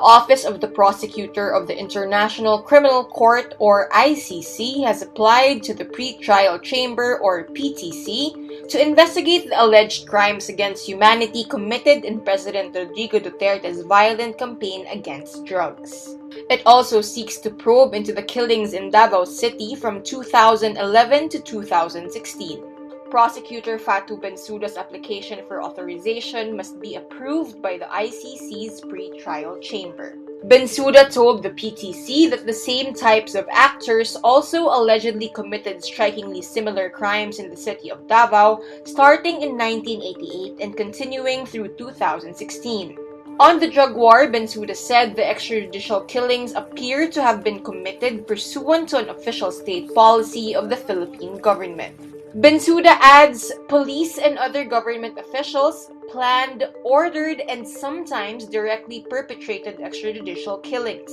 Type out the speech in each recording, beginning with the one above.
Office of the Prosecutor of the International Criminal Court, or ICC, has applied to the Pre-Trial Chamber, or PTC, to investigate the alleged crimes against humanity committed in President Rodrigo Duterte's violent campaign against drugs. It also seeks to probe into the killings in Davao City from 2011 to 2016. Prosecutor Fatu Bensouda's application for authorization must be approved by the ICC's pre-trial chamber. Bensouda told the PTC that the same types of actors also allegedly committed strikingly similar crimes in the city of Davao starting in 1988 and continuing through 2016. On the drug war, Bensouda said the extrajudicial killings appear to have been committed pursuant to an official state policy of the Philippine government. Bensouda adds, police and other government officials planned, ordered, and sometimes directly perpetrated extrajudicial killings.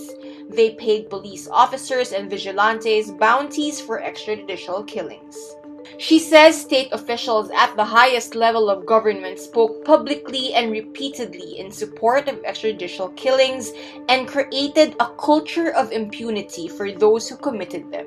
They paid police officers and vigilantes bounties for extrajudicial killings. She says state officials at the highest level of government spoke publicly and repeatedly in support of extrajudicial killings and created a culture of impunity for those who committed them.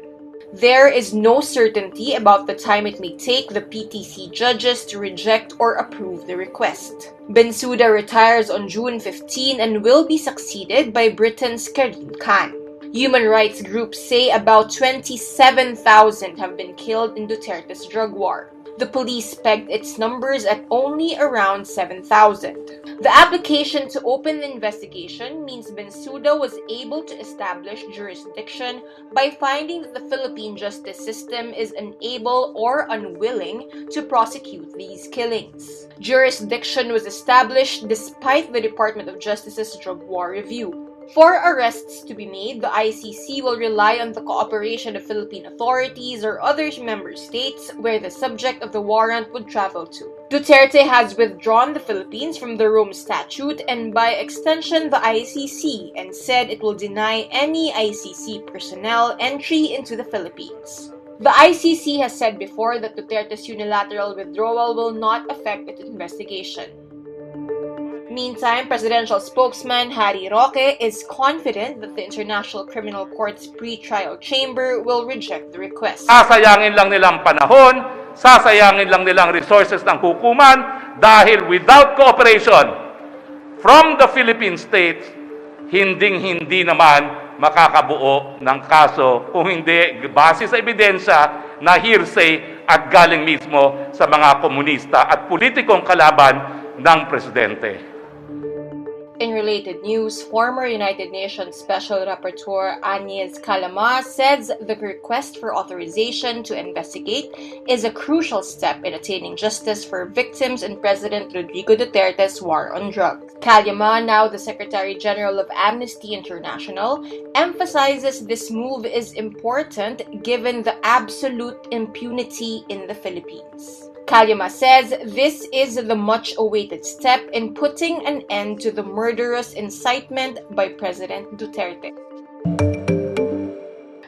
There is no certainty about the time it may take the PTC judges to reject or approve the request. Bensouda retires on June 15 and will be succeeded by Britain's Karim Khan. Human rights groups say about 27,000 have been killed in Duterte's drug war. The police pegged its numbers at only around 7,000. The application to open the investigation means Bensouda was able to establish jurisdiction by finding that the Philippine justice system is unable or unwilling to prosecute these killings. Jurisdiction was established despite the Department of Justice's drug war review. For arrests to be made, the ICC will rely on the cooperation of Philippine authorities or other member states where the subject of the warrant would travel to. Duterte has withdrawn the Philippines from the Rome Statute and by extension the ICC and said it will deny any ICC personnel entry into the Philippines. The ICC has said before that Duterte's unilateral withdrawal will not affect its investigation. Meantime, presidential spokesman Harry Roque is confident that the International Criminal Court's pre-trial chamber will reject the request. Sasayangin lang nilang panahon, sasayangin lang nilang resources ng hukuman dahil without cooperation from the Philippine state, hinding-hindi naman makakabuo ng kaso kung hindi base sa ebidensya na hearsay at galing mismo sa mga komunista at politikong kalaban ng presidente. In related news, former United Nations Special Rapporteur Agnes Calama says the request for authorization to investigate is a crucial step in attaining justice for victims in President Rodrigo Duterte's war on drugs. Calama, now the Secretary General of Amnesty International, emphasizes this move is important given the absolute impunity in the Philippines. Calama says this is the much-awaited step in putting an end to the murderous incitement by President Duterte.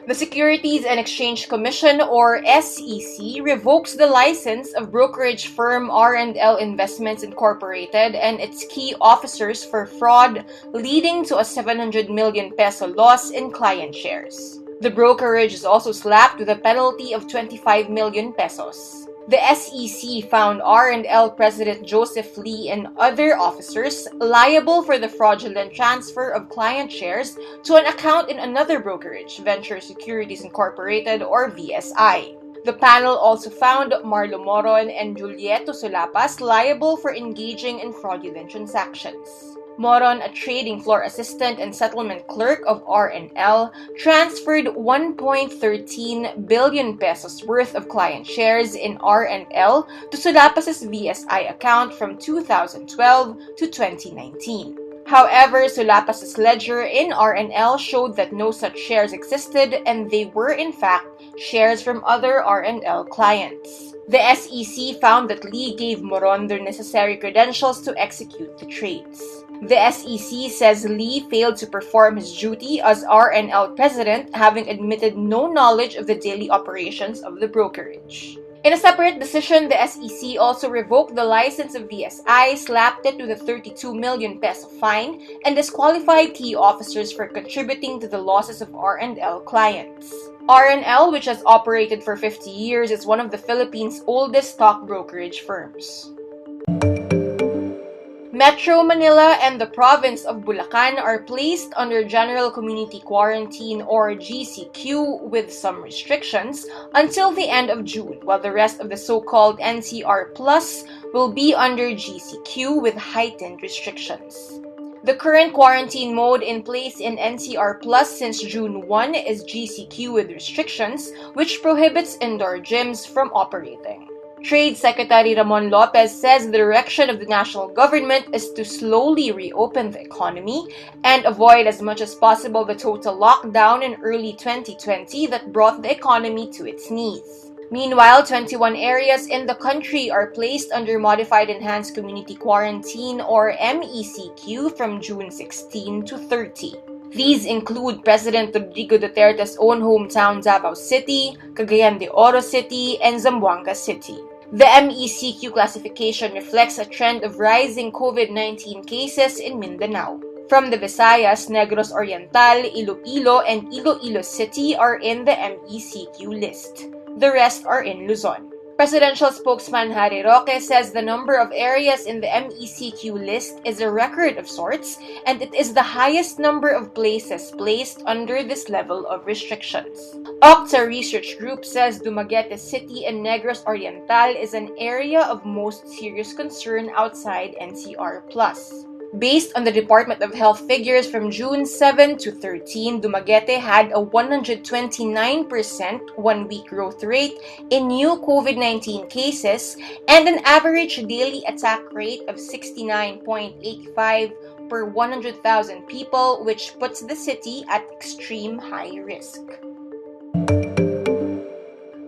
The Securities and Exchange Commission, or SEC, revokes the license of brokerage firm R&L Investments Incorporated and its key officers for fraud, leading to a 700 million peso loss in client shares. The brokerage is also slapped with a penalty of 25 million pesos. The SEC found R&L President Joseph Lee and other officers liable for the fraudulent transfer of client shares to an account in another brokerage, Venture Securities Incorporated, or VSI. The panel also found Marlo Moron and Julieto Solapas liable for engaging in fraudulent transactions. Moron, a trading floor assistant and settlement clerk of R&L, transferred 1.13 billion pesos worth of client shares in R&L to Solapas's VSI account from 2012 to 2019. However, Solapas's ledger in R&L showed that no such shares existed and they were in fact shares from other R&L clients. The SEC found that Lee gave Moron the necessary credentials to execute the trades. The SEC says Lee failed to perform his duty as R&L president, having admitted no knowledge of the daily operations of the brokerage. In a separate decision, the SEC also revoked the license of DSI, slapped it with a 32 million peso fine, and disqualified key officers for contributing to the losses of R&L clients. R&L, which has operated for 50 years, is one of the Philippines' oldest stock brokerage firms. Metro Manila and the province of Bulacan are placed under General Community Quarantine or GCQ with some restrictions until the end of June, while the rest of the so-called NCR Plus will be under GCQ with heightened restrictions. The current quarantine mode in place in NCR Plus since June 1 is GCQ with restrictions, which prohibits indoor gyms from operating. Trade Secretary Ramon Lopez says the direction of the national government is to slowly reopen the economy and avoid as much as possible the total lockdown in early 2020 that brought the economy to its knees. Meanwhile, 21 areas in the country are placed under Modified Enhanced Community Quarantine or MECQ from June 16 to 30. These include President Rodrigo Duterte's own hometown Davao City, Cagayan de Oro City, and Zamboanga City. The MECQ classification reflects a trend of rising COVID-19 cases in Mindanao. From the Visayas, Negros Oriental, Iloilo, and Iloilo City are in the MECQ list. The rest are in Luzon. Presidential spokesman Harry Roque says the number of areas in the MECQ list is a record of sorts, and it is the highest number of places placed under this level of restrictions. Octa Research Group says Dumaguete City and Negros Oriental is an area of most serious concern outside NCR+. Based on the Department of Health figures from June 7 to 13, Dumaguete had a 129% one-week growth rate in new COVID-19 cases and an average daily attack rate of 69.85 per 100,000 people, which puts the city at extreme high risk.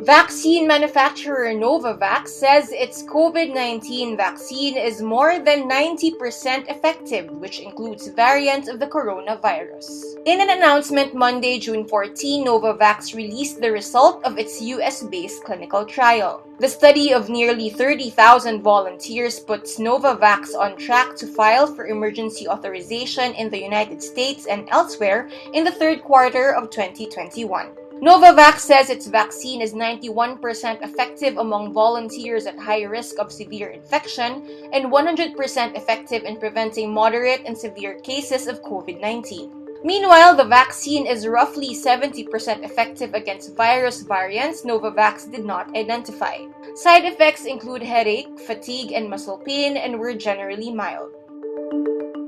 Vaccine manufacturer Novavax says its COVID-19 vaccine is more than 90% effective, which includes variants of the coronavirus. In an announcement Monday, June 14, Novavax released the result of its US-based clinical trial. The study of nearly 30,000 volunteers puts Novavax on track to file for emergency authorization in the United States and elsewhere in the third quarter of 2021. Novavax says its vaccine is 91% effective among volunteers at high risk of severe infection and 100% effective in preventing moderate and severe cases of COVID-19. Meanwhile, the vaccine is roughly 70% effective against virus variants Novavax did not identify. Side effects include headache, fatigue, and muscle pain and were generally mild.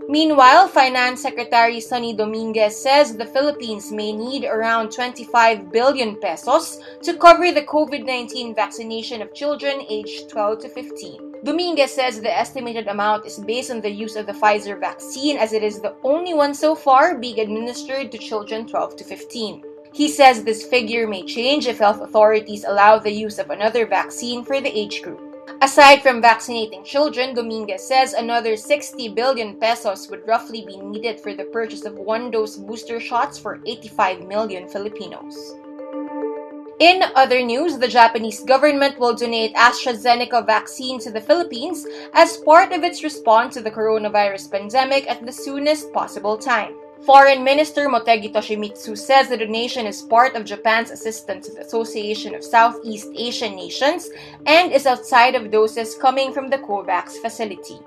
Meanwhile, Finance Secretary Sonny Dominguez says the Philippines may need around 25 billion pesos to cover the COVID-19 vaccination of children aged 12 to 15. Dominguez says the estimated amount is based on the use of the Pfizer vaccine as it is the only one so far being administered to children 12 to 15. He says this figure may change if health authorities allow the use of another vaccine for the age group. Aside from vaccinating children, Dominguez says another 60 billion pesos would roughly be needed for the purchase of one-dose booster shots for 85 million Filipinos. In other news, the Japanese government will donate AstraZeneca vaccine to the Philippines as part of its response to the coronavirus pandemic at the soonest possible time. Foreign Minister Motegi Toshimitsu says the donation is part of Japan's assistance to the Association of Southeast Asian Nations and is outside of doses coming from the COVAX facility.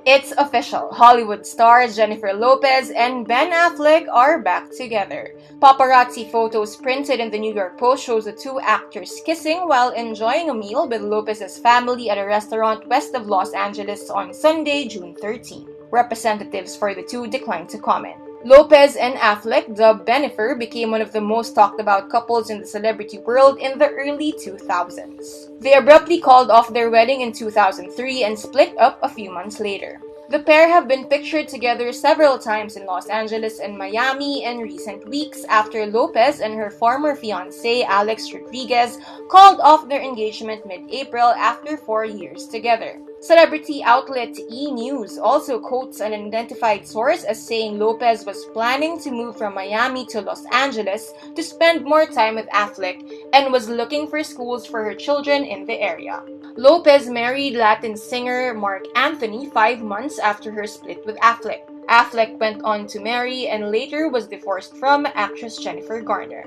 It's official. Hollywood stars Jennifer Lopez and Ben Affleck are back together. Paparazzi photos printed in the New York Post shows the two actors kissing while enjoying a meal with Lopez's family at a restaurant west of Los Angeles on Sunday, June 13. Representatives for the two declined to comment. Lopez and Affleck, dubbed Bennifer, became one of the most talked about couples in the celebrity world in the early 2000s. They abruptly called off their wedding in 2003 and split up a few months later. The pair have been pictured together several times in Los Angeles and Miami in recent weeks after Lopez and her former fiancé Alex Rodriguez called off their engagement mid-April after 4 years together. Celebrity outlet E! News also quotes an unidentified source as saying Lopez was planning to move from Miami to Los Angeles to spend more time with Affleck and was looking for schools for her children in the area. Lopez married Latin singer Marc Anthony 5 months after her split with Affleck. Affleck went on to marry and later was divorced from actress Jennifer Garner.